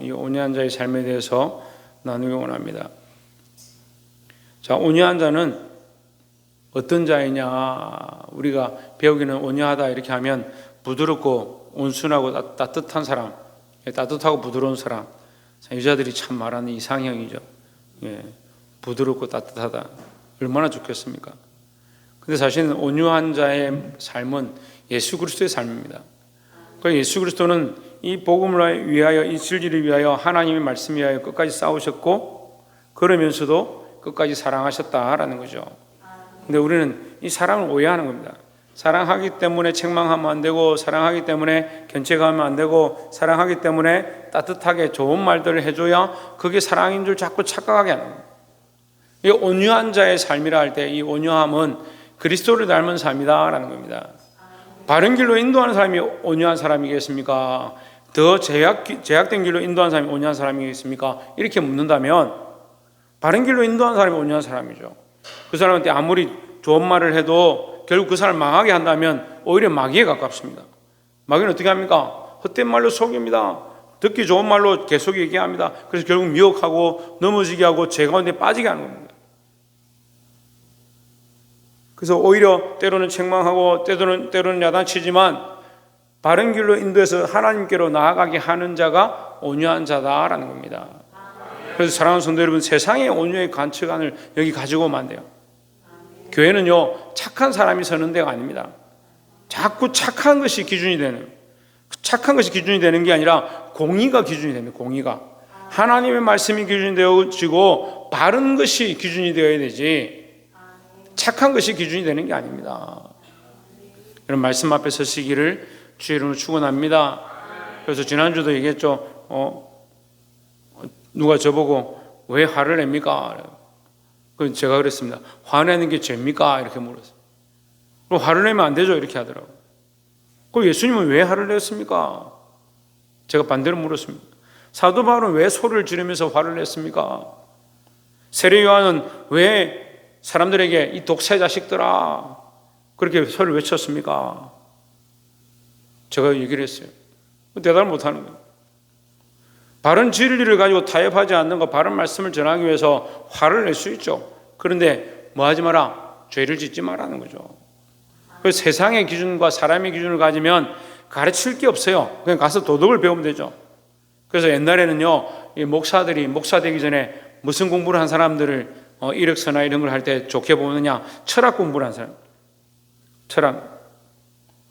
이 온유한 자의 삶에 대해서 나누기 원합니다. 자, 온유한 자는 어떤 자이냐? 우리가 배우기는 온유하다 이렇게 하면 부드럽고 온순하고 따뜻한 사람, 따뜻하고 부드러운 사람, 여자들이 참 말하는 이상형이죠. 예, 부드럽고 따뜻하다. 얼마나 좋겠습니까? 근데 사실은 온유한 자의 삶은 예수 그리스도의 삶입니다. 그러니까 예수 그리스도는 이 복음을 위하여, 이 진리를 위하여, 하나님의 말씀 위하여 끝까지 싸우셨고, 그러면서도 끝까지 사랑하셨다라는 거죠. 근데 우리는 이 사랑을 오해하는 겁니다. 사랑하기 때문에 책망하면 안 되고, 사랑하기 때문에 견책하면 안 되고, 사랑하기 때문에 따뜻하게 좋은 말들을 해줘야 그게 사랑인 줄 자꾸 착각하게 하는 거예요. 이 온유한 자의 삶이라 할 때 이 온유함은 그리스도를 닮은 삶이다라는 겁니다. 바른 길로 인도하는 사람이 온유한 사람이겠습니까? 더 제약된 길로 인도하는 사람이 온유한 사람이겠습니까? 이렇게 묻는다면 바른 길로 인도하는 사람이 온유한 사람이죠. 그 사람한테 아무리 좋은 말을 해도 결국 그 사람을 망하게 한다면 오히려 마귀에 가깝습니다. 마귀는 어떻게 합니까? 헛된 말로 속입니다. 듣기 좋은 말로 계속 얘기합니다. 그래서 결국 미혹하고 넘어지게 하고 죄 가운데 빠지게 하는 겁니다. 그래서 오히려 때로는 책망하고 때로는 야단치지만 바른 길로 인도해서 하나님께로 나아가게 하는 자가 온유한 자다라는 겁니다. 그래서 사랑하는 성도 여러분, 세상의 온유의 가치관을 여기 가지고 오면 안 돼요. 교회는요, 착한 사람이 서는 데가 아닙니다. 자꾸 착한 것이 기준이 되는 게 아니라 공의가 기준이 됩니다. 공의가. 하나님의 말씀이 기준이 되어지고 바른 것이 기준이 되어야 되지 착한 것이 기준이 되는 게 아닙니다. 이런 말씀 앞에 서시기를 주의 이름으로 축원합니다. 그래서 지난주도 얘기했죠. 누가 저보고 왜 화를 냅니까? 그래서 제가 그랬습니다. 화내는 게 죄입니까? 이렇게 물었어요. 그럼 화를 내면 안 되죠. 이렇게 하더라고요. 그럼 예수님은 왜 화를 냈습니까? 제가 반대로 물었습니다. 사도 바울은 왜 소리를 지르면서 화를 냈습니까? 세례 요한은 왜 사람들에게 이 독사 자식들아 그렇게 소리를 외쳤습니까? 제가 얘기를 했어요. 대답을 못하는 거예요. 바른 진리를 가지고 타협하지 않는 것, 바른 말씀을 전하기 위해서 화를 낼 수 있죠. 그런데 뭐 하지 마라? 죄를 짓지 마라는 거죠. 그래서 세상의 기준과 사람의 기준을 가지면 가르칠 게 없어요. 그냥 가서 도덕을 배우면 되죠. 그래서 옛날에는요, 이 목사들이 목사 되기 전에 무슨 공부를 한 사람들을 이력서나 이런 걸 할 때 좋게 보느냐, 철학 공부를 한 사람.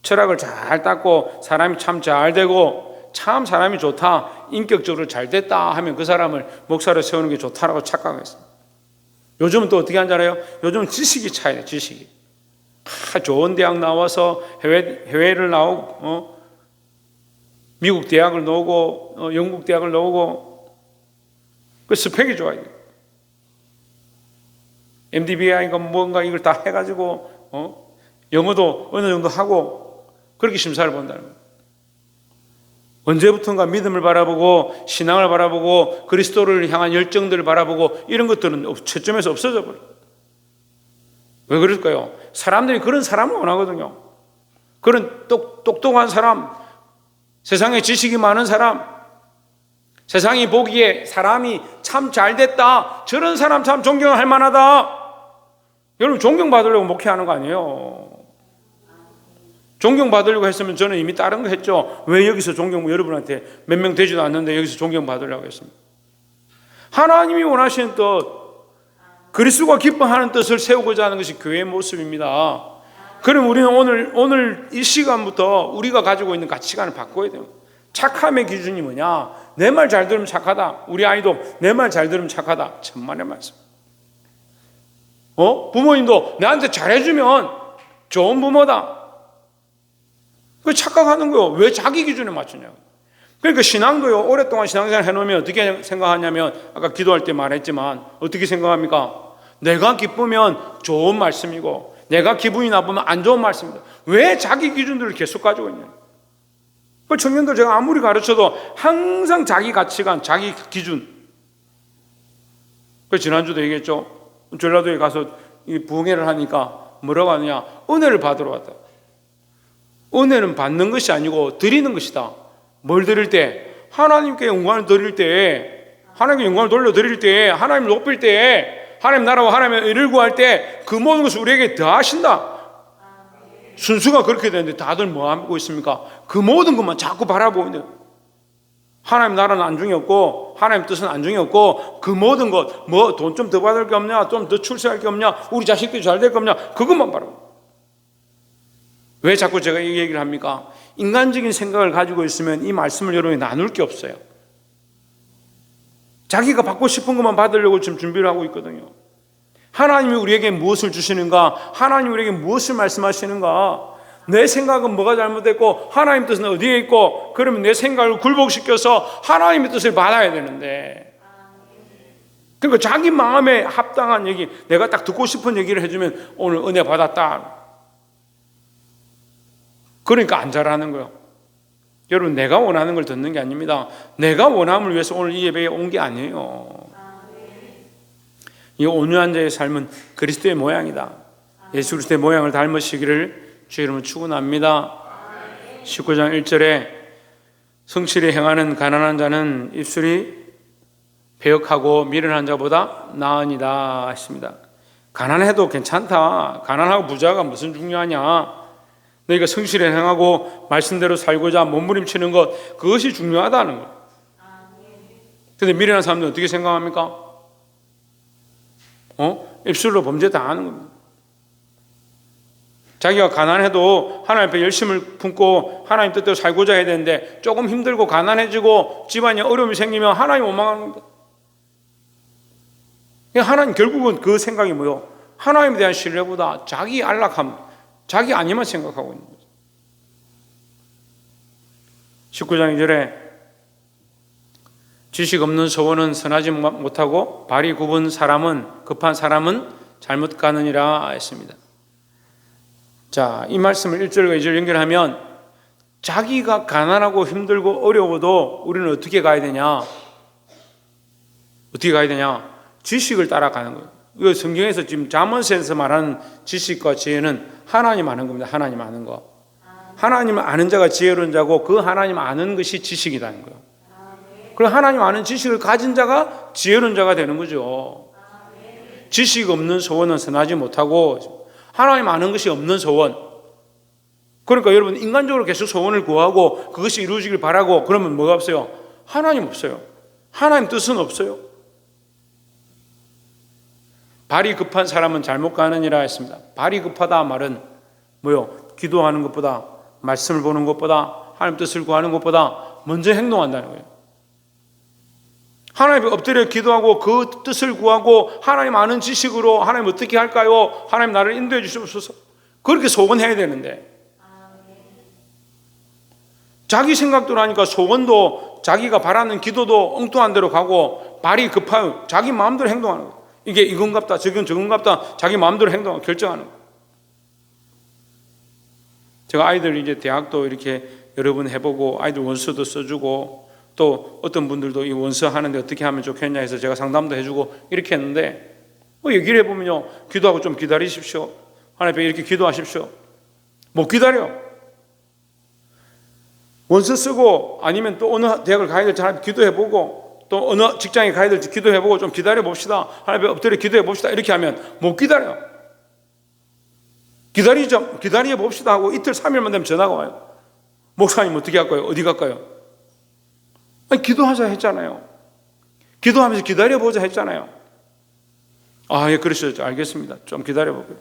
철학을 잘 닦고 사람이 참 잘 되고 참 사람이 좋다, 인격적으로 잘 됐다 하면 그 사람을 목사로 세우는 게 좋다라고 착각했어요. 요즘은 또 어떻게 하는지 알아요? 요즘은 지식이 차이네, 지식이. 좋은 대학 나와서 해외를 나오고, 미국 대학을 나오고, 영국 대학을 나오고, 그 스펙이 좋아요. MDBI가 뭔가 이걸 다 해가지고, 영어도 어느 정도 하고, 그렇게 심사를 본다는 거예요. 언제부턴가 믿음을 바라보고, 신앙을 바라보고, 그리스도를 향한 열정들을 바라보고, 이런 것들은 채점에서 없어져 버려요. 왜 그럴까요? 사람들이 그런 사람을 원하거든요. 그런 똑똑한 사람, 세상에 지식이 많은 사람, 세상이 보기에 사람이 참 잘됐다, 저런 사람 참 존경할 만하다. 여러분, 존경받으려고 목회하는 거 아니에요. 존경받으려고 했으면 저는 이미 다른 거 했죠. 왜 여기서 여러분한테 몇 명 되지도 않는데 여기서 존경받으려고 했습니다. 하나님이 원하시는 뜻, 그리스도가 기뻐하는 뜻을 세우고자 하는 것이 교회의 모습입니다. 그럼 우리는 오늘 이 시간부터 우리가 가지고 있는 가치관을 바꿔야 돼요. 착함의 기준이 뭐냐? 내 말 잘 들으면 착하다. 우리 아이도 내 말 잘 들으면 착하다. 천만의 말씀. 부모님도 나한테 잘해주면 좋은 부모다. 그 착각하는 거예요. 왜 자기 기준에 맞추냐고. 그러니까 신앙도요, 오랫동안 신앙생활 해놓으면 어떻게 생각하냐면, 아까 기도할 때 말했지만, 어떻게 생각합니까? 내가 기쁘면 좋은 말씀이고, 내가 기분이 나쁘면 안 좋은 말씀입니다. 왜 자기 기준들을 계속 가지고 있냐? 그 청년들 제가 아무리 가르쳐도 항상 자기 가치관, 자기 기준. 그 지난주도 얘기했죠. 전라도에 가서 이 부흥회를 하니까 뭐라고 하느냐? 은혜를 받으러 왔다. 은혜는 받는 것이 아니고 드리는 것이다. 뭘 드릴 때? 하나님께 영광을 드릴 때, 하나님께 영광을 돌려드릴 때, 하나님을 높일 때, 하나님 나라와 하나님의 의를 구할 때 그 모든 것을 우리에게 다 하신다. 순수가 그렇게 되는데 다들 뭐 하고 있습니까? 그 모든 것만 자꾸 바라보고 있는 거예요. 하나님 나라는 안중이 없고 하나님 뜻은 안중이 없고 그 모든 것, 뭐 돈 좀 더 받을 게 없냐, 좀 더 출세할 게 없냐, 우리 자식들이 잘 될 게 없냐, 그것만 바라보고. 왜 자꾸 제가 이 얘기를 합니까? 인간적인 생각을 가지고 있으면 이 말씀을 여러분이 나눌 게 없어요. 자기가 받고 싶은 것만 받으려고 지금 준비를 하고 있거든요. 하나님이 우리에게 무엇을 주시는가, 하나님이 우리에게 무엇을 말씀하시는가, 내 생각은 뭐가 잘못됐고 하나님 뜻은 어디에 있고, 그러면 내 생각을 굴복시켜서 하나님의 뜻을 받아야 되는데, 그러니까 자기 마음에 합당한 얘기, 내가 딱 듣고 싶은 얘기를 해주면 오늘 은혜 받았다, 그러니까 안 잘하는 거예요. 여러분, 내가 원하는 걸 듣는 게 아닙니다. 내가 원함을 위해서 오늘 이 예배에 온 게 아니에요. 이 온유한 자의 삶은 그리스도의 모양이다. 예수 그리스도의 모양을 닮으시기를 주 이름으로 축원합니다. 19장 1절에 성실히 행하는 가난한 자는 입술이 배역하고 미련한 자보다 나으니라 하십니다. 가난해도 괜찮다. 가난하고 부자가 무슨 중요하냐. 너희가 성실히 행하고 말씀대로 살고자 몸부림치는 것, 그것이 중요하다는 거예요. 그런데 미련한 사람들은 어떻게 생각합니까? 입술로 범죄 당하는 겁니다. 자기가 가난해도 하나님 앞에 열심을 품고 하나님 뜻대로 살고자 해야 되는데 조금 힘들고 가난해지고 집안에 어려움이 생기면 하나님 원망하는 겁니다. 하나님 결국은 그 생각이 뭐요? 하나님에 대한 신뢰보다 자기 안락함, 자기 아니만 생각하고 있는 거죠. 19장 2절에 지식 없는 소원은 선하지 못하고 발이 굽은 사람은, 급한 사람은 잘못 가느니라 했습니다. 자, 이 말씀을 1절과 2절 연결하면 자기가 가난하고 힘들고 어려워도 우리는 어떻게 가야 되냐? 어떻게 가야 되냐? 지식을 따라가는 거예요. 이 성경에서 지금 잠언서에서 말하는 지식과 지혜는 하나님 아는 겁니다. 하나님 아는 거. 하나님을 아는 자가 지혜로운 자고 그 하나님 아는 것이 지식이라는 거예요. 그럼 하나님 아는 지식을 가진 자가 지혜로운 자가 되는 거죠. 지식 없는 소원은 선하지 못하고 하나님 아는 것이 없는 소원. 그러니까 여러분, 인간적으로 계속 소원을 구하고 그것이 이루어지길 바라고 그러면 뭐가 없어요? 하나님 없어요. 하나님 뜻은 없어요. 발이 급한 사람은 잘못 가느니라 했습니다. 발이 급하다 말은 뭐요? 기도하는 것보다, 말씀을 보는 것보다, 하나님 뜻을 구하는 것보다 먼저 행동한다는 거예요. 하나님 엎드려 기도하고 그 뜻을 구하고 하나님 아는 지식으로 하나님 어떻게 할까요? 하나님 나를 인도해 주시옵소서. 그렇게 소원해야 되는데 자기 생각대로 하니까 소원도 자기가 바라는 기도도 엉뚱한 대로 가고 발이 급하여 자기 마음대로 행동하는 거예요. 이게 이건갑다 저건갑다 자기 마음대로 행동하고 결정하는 거예요. 제가 아이들 이제 대학도 이렇게 여러 번 해보고 아이들 원서도 써주고 또 어떤 분들도 이 원서 하는데 어떻게 하면 좋겠냐 해서 제가 상담도 해주고 이렇게 했는데 얘기를 해보면요, 기도하고 좀 기다리십시오. 하나님 앞에 이렇게 기도하십시오. 못 기다려. 원서 쓰고 아니면 또 어느 대학을 가야 될지 하나님 기도해보고 또 어느 직장에 가야 될지 기도해보고 좀 기다려봅시다. 하나님 앞에 엎드려 기도해봅시다. 이렇게 하면 못 기다려. 기다려봅시다 하고 이틀 3일만 되면 전화가 와요. 목사님 어떻게 할까요? 어디 갈까요? 아니, 기도하자 했잖아요. 기도하면서 기다려보자 했잖아요. 아, 예, 그러시죠. 알겠습니다. 좀 기다려볼게요.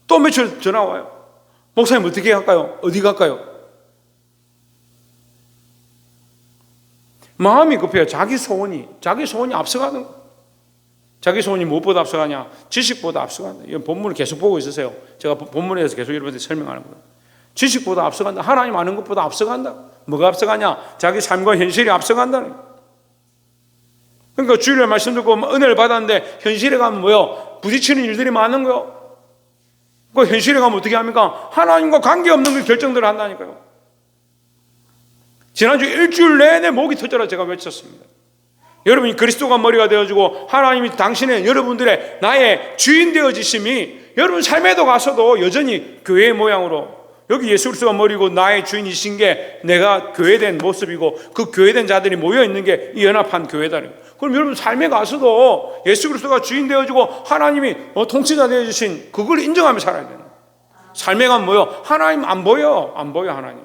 또 며칠 전화 와요. 목사님 어떻게 할까요? 어디 갈까요? 마음이 급해요. 자기 소원이 앞서가는 거예요. 자기 소원이 무엇보다 앞서가냐? 지식보다 앞서간다. 이 본문을 계속 보고 있으세요. 제가 본문에서 계속 여러분한테 설명하는 거예요. 지식보다 앞서간다. 하나님 아는 것보다 앞서간다. 뭐가 앞서가냐? 자기 삶과 현실이 앞서간다는 거예요. 그러니까 주일날 말씀 듣고 은혜를 받았는데 현실에 가면 뭐요? 부딪히는 일들이 많은 거예요. 그 현실에 가면 어떻게 합니까? 하나님과 관계없는 그 결정들을 한다니까요. 지난주 일주일 내내 목이 터져라 제가 외쳤습니다. 여러분이 그리스도가 머리가 되어지고 하나님이 당신의 여러분들의 나의 주인 되어지심이 여러분 삶에도 가서도 여전히 교회의 모양으로 여기 예수 그리스도가 머리고 나의 주인이신 게 내가 교회된 모습이고 그 교회된 자들이 모여 있는 게 이 연합한 교회다. 그럼 여러분 삶에 가서도 예수 그리스도가 주인 되어지고 하나님이 통치자 되어주신 그걸 인정하며 살아야 되는 거예요. 삶에 가면 뭐요? 하나님 안 보여. 안 보여 하나님.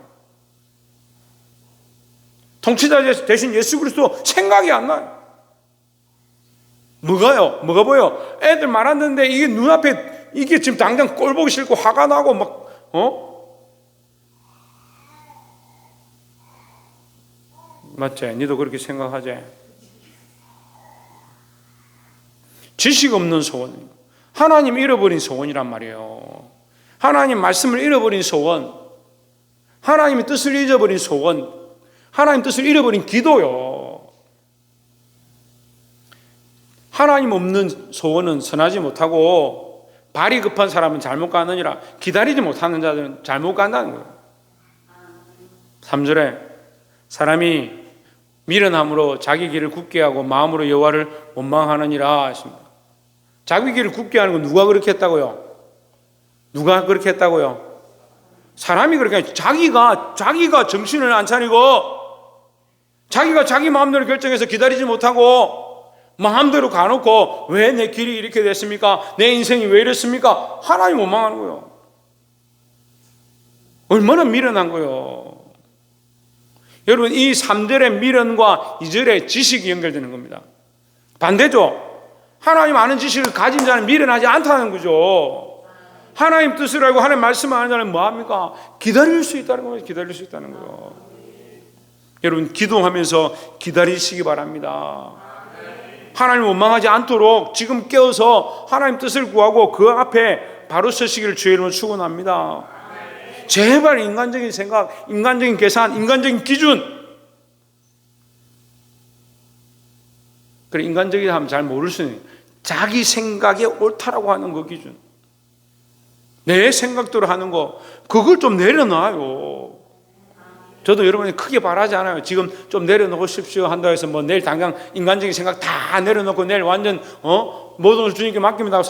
통치자 대신 예수 그리스도 생각이 안 나요. 뭐가요? 뭐가 보여? 애들 말았는데 이게 눈앞에 이게 지금 당장 꼴 보기 싫고 화가 나고 막 맞지? 니도 그렇게 생각하지? 지식 없는 소원, 하나님 잃어버린 소원이란 말이에요. 하나님 말씀을 잃어버린 소원, 하나님의 뜻을 잊어버린 소원, 하나님 뜻을 잃어버린 기도요. 하나님 없는 소원은 선하지 못하고 발이 급한 사람은 잘못 가느니라. 기다리지 못하는 자들은 잘못 간다는 거예요. 3절에 사람이 미련함으로 자기 길을 굳게 하고 마음으로 여호와를 원망하느니라 하십니다. 자기 길을 굳게 하는 건 누가 그렇게 했다고요? 누가 그렇게 했다고요? 사람이 그렇게 해요. 자기가 정신을 안 차리고 자기가 자기 마음대로 결정해서 기다리지 못하고 마음대로 가놓고 왜 내 길이 이렇게 됐습니까? 내 인생이 왜 이랬습니까? 하나님 원망하는 거예요. 얼마나 미련한 거예요. 여러분 이 3절의 미련과 2절의 지식이 연결되는 겁니다. 반대죠. 하나님 아는 지식을 가진 자는 미련하지 않다는 거죠. 하나님 뜻을 알고 하나님 말씀을 아는 자는 뭐합니까? 기다릴 수 있다는 거예요. 기다릴 수 있다는 거예요. 여러분 기도하면서 기다리시기 바랍니다. 하나님 원망하지 않도록 지금 깨어서 하나님 뜻을 구하고 그 앞에 바로 서시기를 주의 이름으로 축원합니다. 제발 인간적인 생각, 인간적인 계산, 인간적인 기준, 그래 인간적이라 하면 잘 모를 수 있는 자기 생각이 옳다라고 하는 그 기준, 내 생각대로 하는 거 그걸 좀 내려놔요. 저도 여러분이 크게 바라지 않아요. 지금 좀 내려놓으십시오 한다 해서 뭐 내일 당장 인간적인 생각 다 내려놓고 내일 완전 모든 걸 주님께 맡깁니다 하고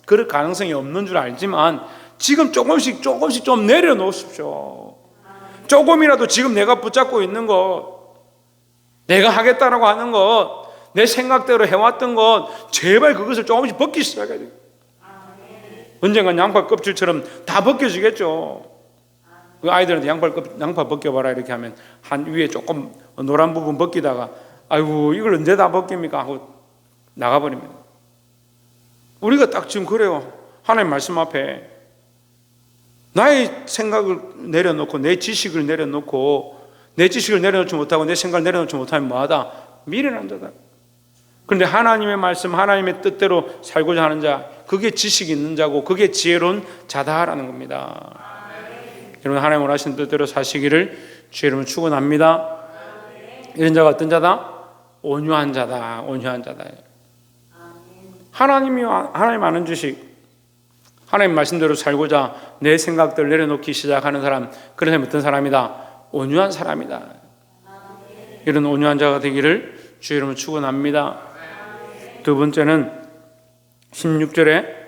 그럴 가능성이 없는 줄 알지만 지금 조금씩 좀 내려놓으십시오. 조금이라도 지금 내가 붙잡고 있는 것, 내가 하겠다라고 하는 것, 내 생각대로 해왔던 것 제발 그것을 조금씩 벗기 시작해야 돼요. 언젠간 양파 껍질처럼 다 벗겨지겠죠. 그 아이들한테 양파 벗겨봐라 이렇게 하면 한 위에 조금 노란 부분 벗기다가 아이고 이걸 언제 다 벗깁니까 하고 나가버립니다. 우리가 딱 지금 그래요. 하나님 말씀 앞에 나의 생각을 내려놓고 내 지식을 내려놓고 내 지식을 내려놓지 못하고 내 생각을 내려놓지 못하면 뭐하다? 미련한 자다. 그런데 하나님의 말씀, 하나님의 뜻대로 살고자 하는 자, 그게 지식이 있는 자고 그게 지혜로운 자다라는 겁니다. 여러분 하나님 원하시는 뜻대로 사시기를 주의 이름으로 축원합니다. 이런 자가 어떤 자다? 온유한 자다. 온유한 자다. 하나님 아는 지식, 하나님 말씀대로 살고자 내 생각들을 내려놓기 시작하는 사람, 그런 사람이 어떤 사람이다? 온유한 사람이다. 이런 온유한 자가 되기를 주의 이름으로 축원합니다. 두 번째는 16절에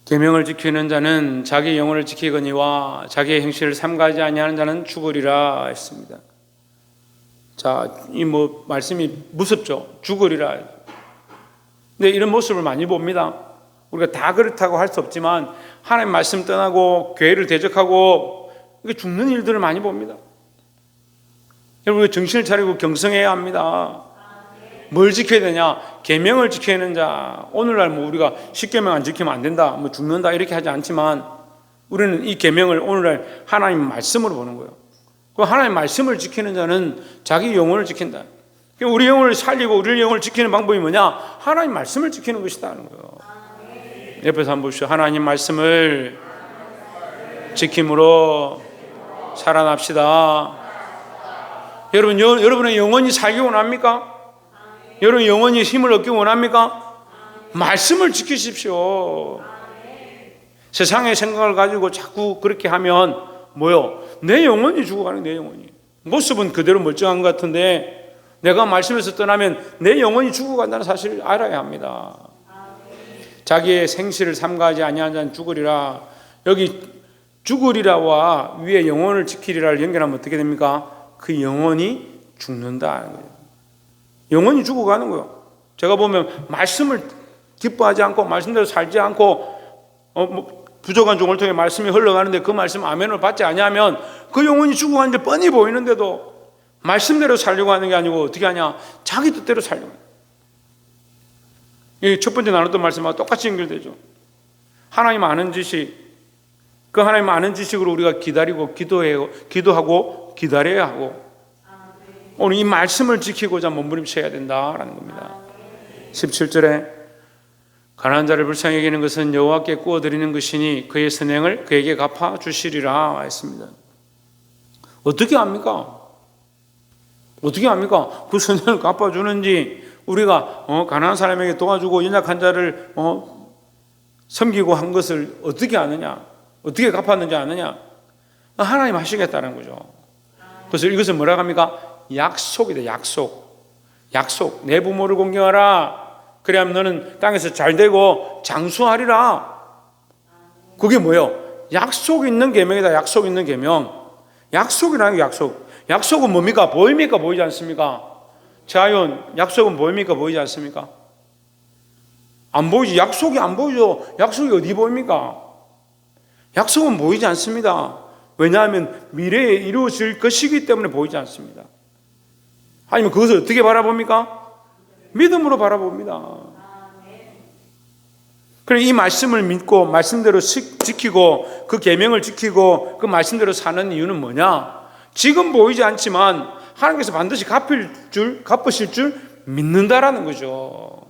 계명을 지키는 자는 자기 영혼을 지키거니와 자기의 행실을 삼가지 아니하는 자는 죽으리라 했습니다. 자, 이 말씀이 무섭죠. 죽으리라. 근데 이런 모습을 많이 봅니다. 우리가 다 그렇다고 할 수 없지만 하나님 말씀 떠나고 교회를 대적하고 이게 죽는 일들을 많이 봅니다. 여러분 정신을 차리고 경성해야 합니다. 뭘 지켜야 되냐? 계명을 지켜야 하는 자. 오늘날 우리가 10계명 안 지키면 안 된다, 죽는다 이렇게 하지 않지만 우리는 이 계명을 오늘날 하나님 말씀으로 보는 거예요. 그 하나님 말씀을 지키는 자는 자기 영혼을 지킨다. 우리 영혼을 살리고 우리 영혼을 지키는 방법이 뭐냐? 하나님 말씀을 지키는 것이다 하는 거예요. 옆에서 한번 보십시오. 하나님 말씀을 지킴으로 살아납시다. 여러분의 영혼이 살기 원합니까? 여러분 영혼이 힘을 얻기 원합니까? 말씀을 지키십시오. 세상의 생각을 가지고 자꾸 그렇게 하면 뭐요? 내 영혼이 죽어가는 내 영혼이. 모습은 그대로 멀쩡한 것 같은데 내가 말씀에서 떠나면 내 영혼이 죽어간다는 사실을 알아야 합니다. 자기의 생시를 삼가하지 아니하는 자는 죽으리라. 여기 죽으리라와 위에 영혼을 지키리라를 연결하면 어떻게 됩니까? 그 영혼이 죽는다. 영혼이 죽어가는 거예요. 제가 보면 말씀을 기뻐하지 않고 말씀대로 살지 않고 부족한 종을 통해 말씀이 흘러가는데 그 말씀 아멘을 받지 않으면 그 영혼이 죽어가는 게 뻔히 보이는데도 말씀대로 살려고 하는 게 아니고 어떻게 하냐? 자기 뜻대로 살려고 해요. 이 첫 번째 나눴던 말씀하고 똑같이 연결되죠. 하나님 아는 지식, 그 하나님 아는 지식으로 우리가 기다리고 기도하고 기다려야 하고 오늘 이 말씀을 지키고자 몸부림쳐야 된다라는 겁니다. 17절에 가난한 자를 불쌍히 여기는 것은 여호와께 구워드리는 것이니 그의 선행을 그에게 갚아주시리라 했습니다. 어떻게 합니까? 어떻게 합니까? 그 선행을 갚아주는지 우리가 가난한 사람에게 도와주고 연약한 자를 섬기고 한 것을 어떻게 아느냐? 어떻게 갚았는지 아느냐? 하나님 하시겠다는 거죠. 그래서 이것은 뭐라고 합니까? 약속이다. 약속. 내 부모를 공경하라. 그래야면 너는 땅에서 잘 되고 장수하리라. 그게 뭐예요? 약속 있는 계명이다. 약속 있는 계명. 약속이라는 게 약속. 약속은 뭡니까? 보입니까? 보이지 않습니까? 자연, 약속은 보입니까? 보이지 않습니까? 안 보이지. 약속이 안 보이죠. 약속이 어디 보입니까? 약속은 보이지 않습니다. 왜냐하면 미래에 이루어질 것이기 때문에 보이지 않습니다. 아니면 그것을 어떻게 바라봅니까? 믿음으로 바라봅니다. 그래 이 말씀을 믿고 말씀대로 지키고 그 계명을 지키고 그 말씀대로 사는 이유는 뭐냐? 지금 보이지 않지만 하나님께서 반드시 갚으실 줄 믿는다라는 거죠.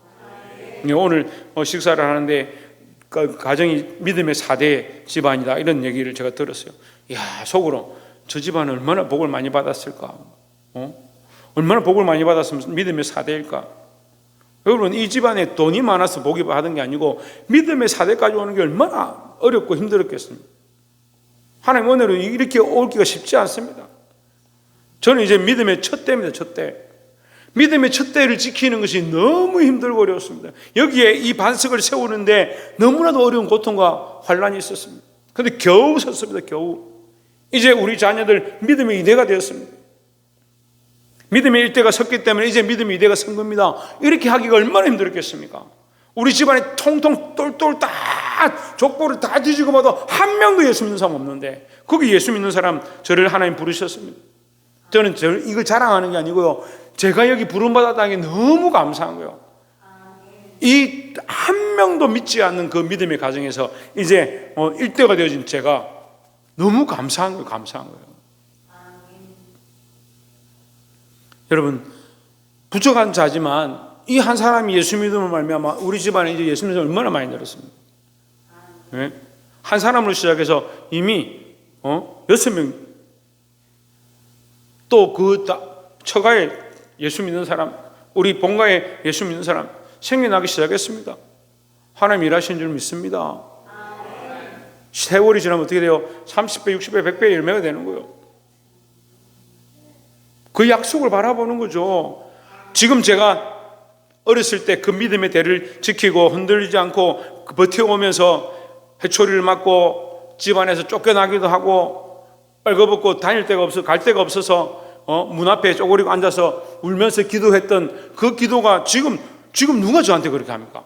오늘 식사를 하는데 가정이 믿음의 4대 집안이다 이런 얘기를 제가 들었어요. 이야, 속으로 저 집안은 얼마나 복을 많이 받았을까? 얼마나 복을 많이 받았으면 믿음의 4대일까? 여러분 이 집안에 돈이 많아서 복이 받은 게 아니고 믿음의 4대까지 오는 게 얼마나 어렵고 힘들었겠습니까? 하나님 은혜로 이렇게 오기가 쉽지 않습니다. 저는 이제 믿음의 첫 대입니다. 첫 대. 믿음의 첫 대를 지키는 것이 너무 힘들고 어려웠습니다. 여기에 이 반석을 세우는데 너무나도 어려운 고통과 환란이 있었습니다. 그런데 겨우 섰습니다. 겨우. 이제 우리 자녀들 믿음의 2대가 되었습니다. 믿음의 1대가 섰기 때문에 이제 믿음의 2대가 선 겁니다. 이렇게 하기가 얼마나 힘들었겠습니까? 우리 집안에 통통 똘똘 다 족보를 다 뒤지고 봐도 한 명도 예수 믿는 사람 없는데 거기 예수 믿는 사람 저를 하나님 부르셨습니다. 저는 이걸 자랑하는 게 아니고요. 제가 여기 부름받았다는 게 너무 감사한 거예요. 이 한 명도 믿지 않는 그 믿음의 가정에서 이제 1대가 되어진 제가 너무 감사한 거예요. 감사한 거예요. 여러분 부족한 자지만 이 한 사람이 예수 믿음을 말미암아 우리 집안에 이제 예수 믿음을 얼마나 많이 늘었습니다. 네? 한 사람으로 시작해서 이미 6명 또 그 처가에 예수 믿는 사람, 우리 본가에 예수 믿는 사람 생겨나기 시작했습니다. 하나님 일하시는 줄 믿습니다. 세월이 지나면 어떻게 돼요? 30배, 60배, 100배의 열매가 되는 거예요. 그 약속을 바라보는 거죠. 지금 제가 어렸을 때 그 믿음의 대를 지키고 흔들리지 않고 버텨오면서 해초리를 맞고 집안에서 쫓겨나기도 하고 빨개벗고 다닐 데가 없어 갈 데가 없어서 문 앞에 쪼그리고 앉아서 울면서 기도했던 그 기도가 지금 누가 저한테 그렇게 합니까?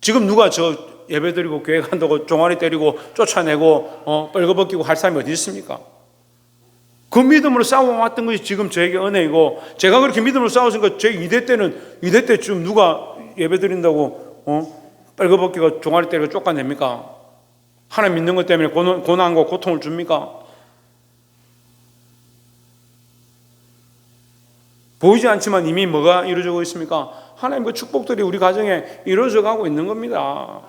지금 누가 저 예배드리고 교회 간다고 종아리 때리고 쫓아내고 빨개벗기고 할 사람이 어디 있습니까? 그 믿음으로 싸워왔던 것이 지금 저에게 은혜이고 제가 그렇게 믿음으로 싸웠으니까 제 2대 때 지금 누가 예배드린다고 빨개벗기고 종아리 때리고 쫓아냅니까? 하나님 믿는 것 때문에 고난과 고통을 줍니까? 보이지 않지만 이미 뭐가 이루어지고 있습니까? 하나님의 축복들이 우리 가정에 이루어져 가고 있는 겁니다.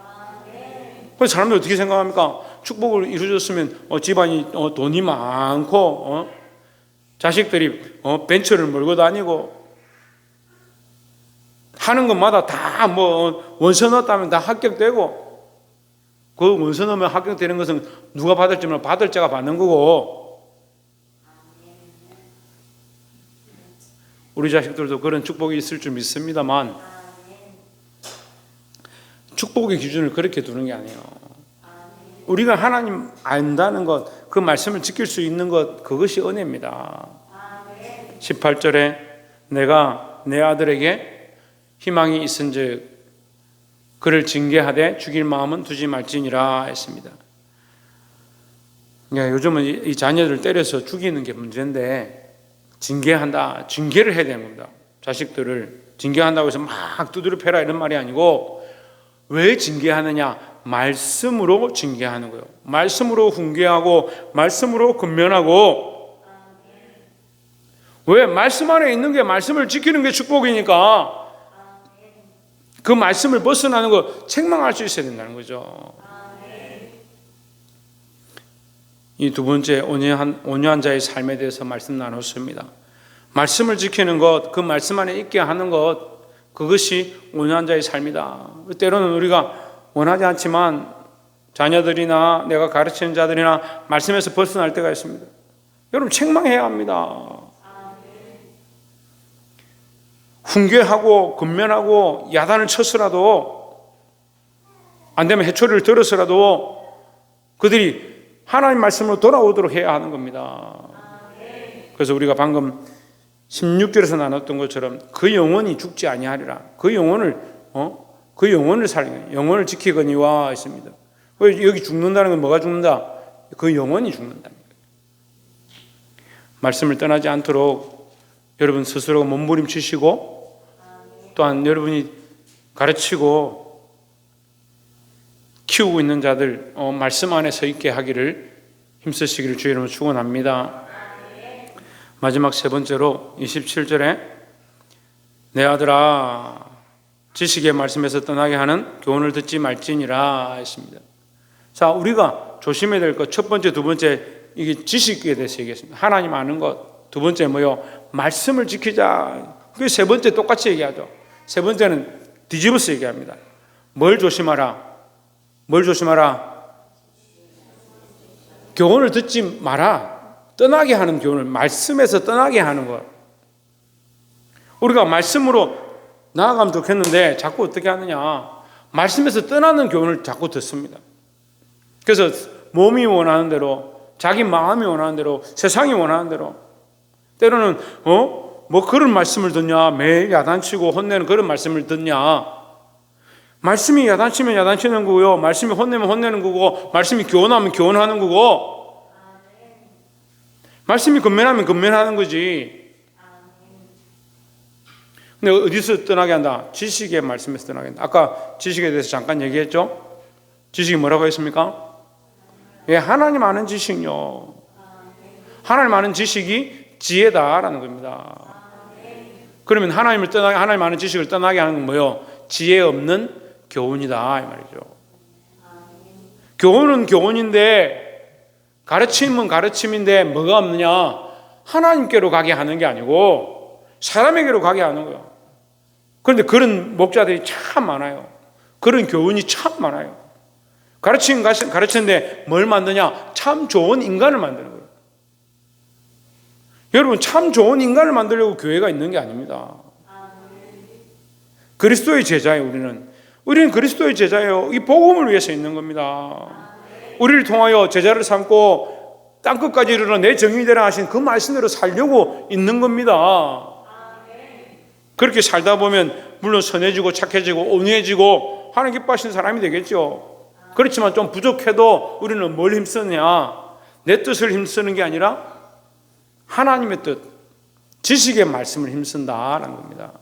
그래서 사람들이 어떻게 생각합니까? 축복을 이루어졌으면 집안이 돈이 많고 자식들이 벤처를 몰고 다니고 하는 것마다 다 원서 넣었다면 다 합격되고 그 원서 넣으면 합격되는 것은 누가 받을지 몰라 받을 자가 받는 거고 우리 자식들도 그런 축복이 있을 줄 믿습니다만 축복의 기준을 그렇게 두는 게 아니에요. 우리가 하나님 안다는 것, 그 말씀을 지킬 수 있는 것, 그것이 은혜입니다. 18절에 내가 내 아들에게 희망이 있은즉 그를 징계하되 죽일 마음은 두지 말지니라 했습니다. 요즘은 이 자녀들을 때려서 죽이는 게 문제인데 징계한다, 징계를 해야 되는 겁니다. 자식들을 징계한다고 해서 막 두드려 패라 이런 말이 아니고 왜 징계하느냐? 말씀으로 징계하는 거예요. 말씀으로 훈계하고 말씀으로 권면하고. 왜? 말씀 안에 있는 게, 말씀을 지키는 게 축복이니까 그 말씀을 벗어나는 거 책망할 수 있어야 된다는 거죠. 이 두 번째 온유한 자의 삶에 대해서 말씀 나눴습니다. 말씀을 지키는 것, 그 말씀 안에 있게 하는 것, 그것이 온유한 자의 삶이다. 때로는 우리가 원하지 않지만 자녀들이나 내가 가르치는 자들이나 말씀에서 벗어날 때가 있습니다. 여러분, 책망해야 합니다. 훈계하고 권면하고 야단을 쳐서라도, 안 되면 해초리를 들어서라도 그들이 하나님 말씀으로 돌아오도록 해야 하는 겁니다. 그래서 우리가 방금 16절에서 나눴던 것처럼 그 영혼이 죽지 아니하리라. 그 영혼을 살리는, 영혼을 지키거니와 있습니다. 여기 죽는다는 건 뭐가 죽는다? 그 영혼이 죽는다. 말씀을 떠나지 않도록 여러분 스스로가 몸부림치시고 또한 여러분이 가르치고 키우고 있는 자들 말씀 안에 서 있게 하기를 힘쓰시기를 주의 이름으로 축원합니다. 마지막 세 번째로 27절에 내 아들아 지식의 말씀에서 떠나게 하는 교훈을 듣지 말지니라 했습니다. 자, 우리가 조심해야 될 것 첫 번째, 두 번째, 이게 지식에 대해서 얘기했습니다. 하나님 아는 것. 두 번째 뭐요? 말씀을 지키자. 그 세 번째 똑같이 얘기하죠. 세 번째는 뒤집어서 얘기합니다. 뭘 조심하라? 뭘 조심하라? 교훈을 듣지 마라. 떠나게 하는 교훈을, 말씀에서 떠나게 하는 것. 우리가 말씀으로 나아가면 좋겠는데 자꾸 어떻게 하느냐? 말씀에서 떠나는 교훈을 자꾸 듣습니다. 그래서 몸이 원하는 대로, 자기 마음이 원하는 대로, 세상이 원하는 대로, 때로는 뭐 그런 말씀을 듣냐? 매일 야단치고 혼내는 그런 말씀을 듣냐? 말씀이 야단치면 야단치는 거고요, 말씀이 혼내면 혼내는 거고, 말씀이 교훈하면 교훈하는 거고, 말씀이 권면하면 권면하는 거지. 근데 어디서 떠나게 한다? 지식의 말씀에서 떠나게 한다. 아까 지식에 대해서 잠깐 얘기했죠? 지식이 뭐라고 했습니까? 예, 하나님 아는 지식요. 하나님 아는 지식이 지혜다라는 겁니다. 그러면 하나님 아는 지식을 떠나게 하는 건 뭐예요? 지혜 없는 교훈이다 이 말이죠. 교훈은 교훈인데, 가르침은 가르침인데 뭐가 없느냐? 하나님께로 가게 하는 게 아니고 사람에게로 가게 하는 거예요. 그런데 그런 목자들이 참 많아요. 그런 교훈이 참 많아요. 가르치는데 뭘 만드냐? 참 좋은 인간을 만드는 거예요. 여러분, 참 좋은 인간을 만들려고 교회가 있는 게 아닙니다. 그리스도의 제자예요. 우리는 그리스도의 제자예요. 이 복음을 위해서 있는 겁니다. 우리를 통하여 제자를 삼고 땅끝까지 이르러 내 정인이 되라 하신 그 말씀대로 살려고 있는 겁니다. 그렇게 살다 보면 물론 선해지고 착해지고 온유해지고 하나님 기뻐하시는 사람이 되겠죠. 그렇지만 좀 부족해도 우리는 뭘 힘쓰냐? 내 뜻을 힘쓰는 게 아니라 하나님의 뜻, 지식의 말씀을 힘쓴다라는 겁니다.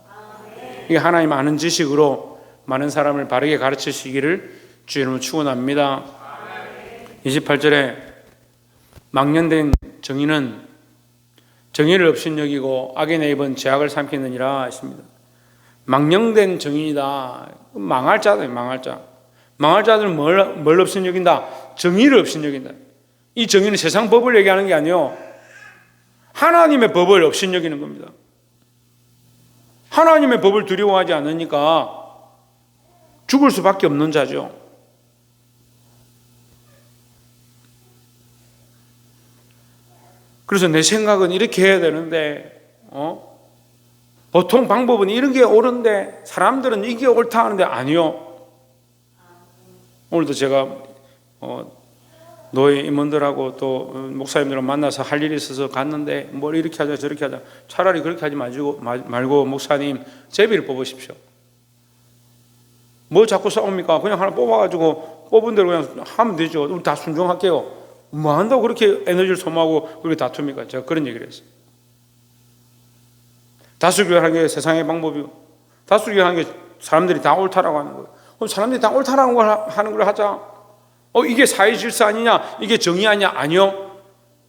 이게 하나님 아는 지식으로 많은 사람을 바르게 가르치시기를 주의 이름으로 축원합니다. 28절에 망령된 정의는 정의를 업신여기고 악의 내입은 죄악을 삼키느니라 했습니다. 망령된 정의이다. 망할 자들, 망할 자. 망할 자들은 뭘 업신여긴다? 정의를 업신여긴다. 이 정의는 세상 법을 얘기하는 게 아니에요. 하나님의 법을 업신여기는 겁니다. 하나님의 법을 두려워하지 않으니까 죽을 수밖에 없는 자죠. 그래서 내 생각은 이렇게 해야 되는데 보통 방법은 이런 게 옳은데 사람들은 이게 옳다 하는데 아니요. 오늘도 제가 노예 임원들하고 또 목사님들을 만나서 할 일이 있어서 갔는데 뭘 이렇게 하자 저렇게 하자. 차라리 그렇게 하지 말고 목사님 제비를 뽑으십시오. 뭐 자꾸 싸웁니까? 그냥 하나 뽑아가지고 뽑은 대로 그냥 하면 되죠. 우리 다 순종할게요. 뭐 한다고 그렇게 에너지를 소모하고 그렇게 다툽니까? 제가 그런 얘기를 했어요. 다수결하는 게 세상의 방법이고, 다수결하는 게 사람들이 다 옳다라고 하는 거예요. 그럼 사람들이 다 옳다라고 하는 걸 하자. 이게 사회 질서 아니냐? 이게 정의 아니냐? 아니요.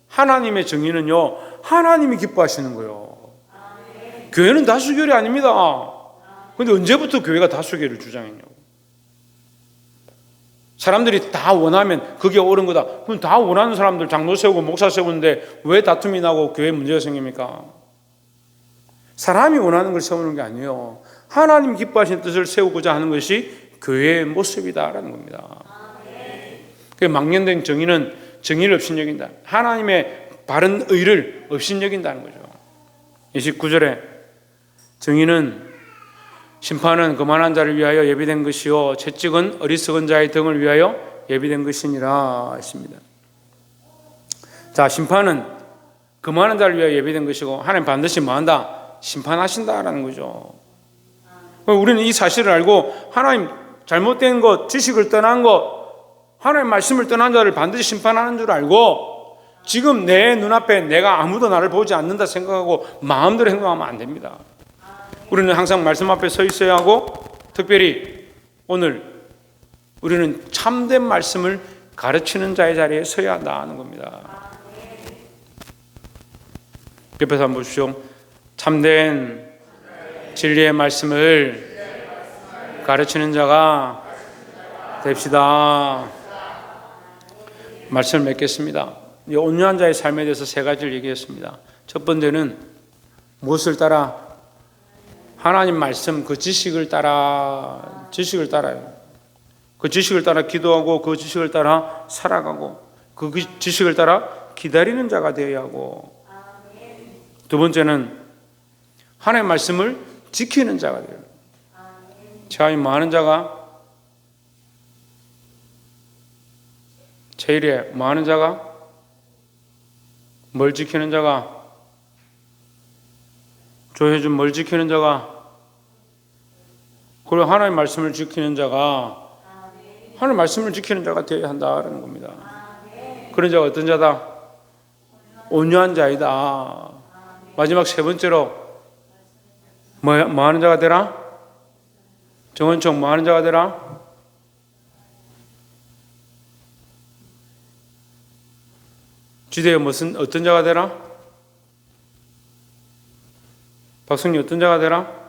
하나님의 정의는요, 하나님이 기뻐하시는 거예요. 교회는 다수결이 아닙니다. 근데 언제부터 교회가 다수결을 주장했냐고. 사람들이 다 원하면 그게 옳은 거다. 그럼 다 원하는 사람들 장로 세우고 목사 세우는데 왜 다툼이 나고 교회에 문제가 생깁니까? 사람이 원하는 걸 세우는 게 아니에요. 하나님 기뻐하시는 뜻을 세우고자 하는 것이 교회의 모습이다라는 겁니다. 그 망령된 정의는 정의를 업신여긴다. 하나님의 바른 의를 업신여긴다는 거죠. 29절에 정의는 심판은 거만한 자를 위하여 예비된 것이요 채찍은 어리석은 자의 등을 위하여 예비된 것이니라 했습니다. 자, 심판은 거만한 자를 위하여 예비된 것이고 하나님 반드시 뭐한다? 심판하신다라는 거죠. 우리는 이 사실을 알고 하나님 잘못된 것, 지식을 떠난 것, 하나님 말씀을 떠난 자를 반드시 심판하는 줄 알고 지금 내 눈앞에 내가 아무도 나를 보지 않는다 생각하고 마음대로 행동하면 안 됩니다. 우리는 항상 말씀 앞에 서 있어야 하고 특별히 오늘 우리는 참된 말씀을 가르치는 자의 자리에 서야 한다는 겁니다. 옆에서 한번 보십시오. 참된 진리의 말씀을 가르치는 자가 됩시다. 말씀을 맺겠습니다. 이 온유한 자의 삶에 대해서 세 가지를 얘기했습니다. 첫 번째는 무엇을 따라? 하나님 말씀 그 지식을 따라요. 그 지식을 따라 기도하고 그 지식을 따라 살아가고 그 지식을 따라 기다리는 자가 되어야 하고, 두 번째는 하나님의 말씀을 지키는 자가 되어야 해요. 제가 많은 자가 제일에 많은 자가 뭘 지키는 자가 조혜준 뭘 지키는 자가 그리고 하나님의 말씀을 지키는 자가 하나님의 말씀을 지키는 자가 되어야 한다는 겁니다. 그런 자가 어떤 자다? 온유한 자이다. 마지막 세 번째로 뭐 하는 자가 되라? 정원총 뭐 하는 자가 되라? 지대에 어떤 자가 되라? 박성리 어떤 자가 되라?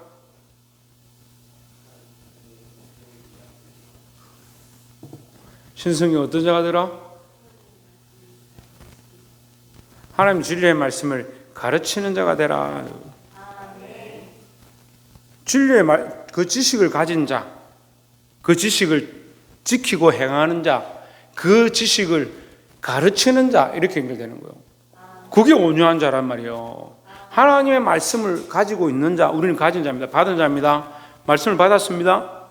신성이 어떤 자가 되라? 하나님 진리의 말씀을 가르치는 자가 되라. 진리의 그 지식을 가진 자, 그 지식을 지키고 행하는 자, 그 지식을 가르치는 자, 이렇게 연결되는 거예요. 그게 온유한 자란 말이에요. 하나님의 말씀을 가지고 있는 자, 우리는 가진 자입니다. 받은 자입니다. 말씀을 받았습니다.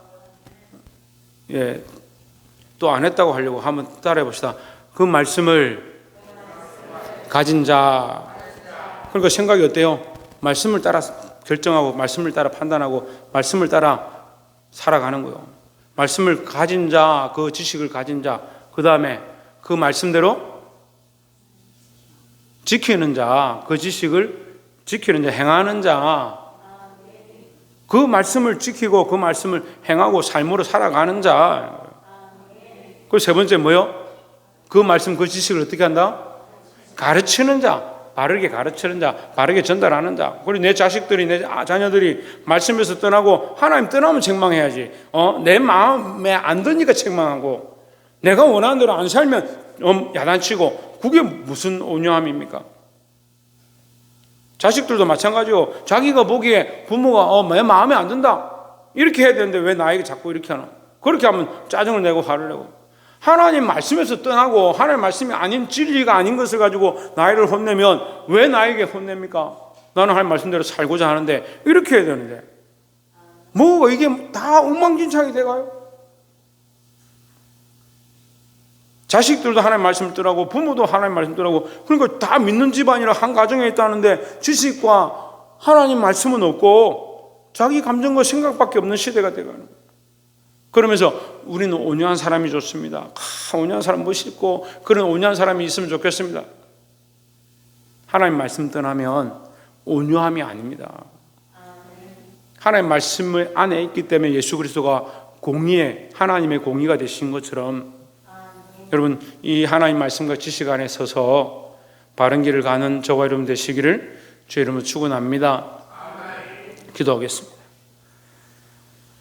예, 또 안 했다고 하려고 한번 따라해 봅시다. 그 말씀을 가진 자. 그러니까 생각이 어때요? 말씀을 따라 결정하고 말씀을 따라 판단하고 말씀을 따라 살아가는 거예요. 말씀을 가진 자, 그 지식을 가진 자, 그 다음에 그 말씀대로 지키는 자, 그 지식을 지키는 자, 행하는 자, 그 말씀을 지키고 그 말씀을 행하고 삶으로 살아가는 자. 그 세 번째 뭐요? 그 말씀, 그 지식을 어떻게 한다? 가르치는 자, 바르게 가르치는 자, 바르게 전달하는 자. 그리고 내 자식들이, 내 자녀들이 말씀에서 떠나고 하나님 떠나면 책망해야지. 내 마음에 안 드니까 책망하고 내가 원하는 대로 안 살면 야단치고, 그게 무슨 온유함입니까? 자식들도 마찬가지고 자기가 보기에 부모가 내 마음에 안 든다 이렇게 해야 되는데 왜 나에게 자꾸 이렇게 하나? 그렇게 하면 짜증을 내고 화를 내고, 하나님 말씀에서 떠나고 하나님 말씀이 아닌 진리가 아닌 것을 가지고 나이를 혼내면 왜 나에게 혼냅니까? 나는 하나님 말씀대로 살고자 하는데 이렇게 해야 되는데 뭐 이게 다 엉망진창이 돼가요? 자식들도 하나님 말씀을 뜨라고, 부모도 하나님 말씀을 뜨라고. 그러니까 다 믿는 집안이라 한 가정에 있다는데 지식과 하나님 말씀은 없고 자기 감정과 생각밖에 없는 시대가 되어가는 거예요. 그러면서 우리는 온유한 사람이 좋습니다. 온유한 사람 멋있고 그런 온유한 사람이 있으면 좋겠습니다. 하나님 말씀 떠나면 온유함이 아닙니다. 하나님 말씀 안에 있기 때문에 예수 그리스도가 공의의, 하나님의 공의가 되신 것처럼 여러분 이 하나님 말씀과 지식 안에 서서 바른 길을 가는 저와 여러분 되시기를 주의 이름으로 축원합니다. 기도하겠습니다.